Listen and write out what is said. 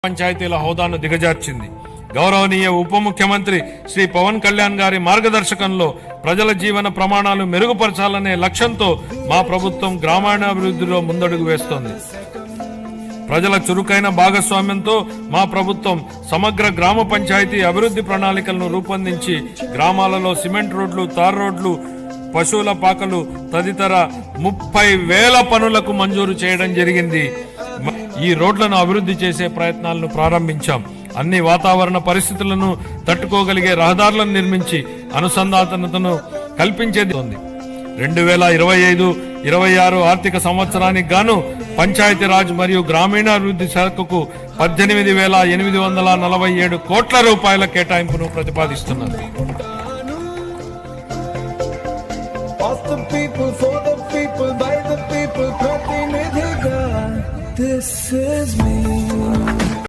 పంచాయతీల హోదాను దిగజార్చింది. గౌరవనీయ ఉప ముఖ్యమంత్రి శ్రీ పవన్ కళ్యాణ్ గారి మార్గదర్శకంలో ప్రజల జీవన ప్రమాణాలు మెరుగుపరచాలనే లక్ష్యంతో మా ప్రభుత్వం గ్రామీణాభివృద్ధిలో ముందడుగు వేస్తోంది. ప్రజల చురుకైన భాగస్వామ్యంతో మా ప్రభుత్వం సమగ్ర గ్రామ పంచాయతీ అభివృద్ధి ప్రణాళికలను రూపొందించి గ్రామాలలో సిమెంట్ రోడ్లు, తార్ రోడ్లు, పశువుల పాకలు తదితర 30,000 పనులకు మంజూరు చేయడం జరిగింది. ఈ రోడ్లను అభివృద్ధి చేసే ప్రయత్నాలను ప్రారంభించాం. అన్ని వాతావరణ పరిస్థితులను తట్టుకోగలిగే రహదారులను నిర్మించి అనుసంధానతను కల్పించేది ఉంది. 2025-26 ఆర్థిక సంవత్సరానికి గాను పంచాయతీరాజ్ మరియు గ్రామీణాభివృద్ధి శాఖకు 18,847 కోట్ల రూపాయల కేటాయింపును ప్రతిపాదిస్తున్నారు. Of the people, for the people, by the people, ప్రతినిధిగా. This is me.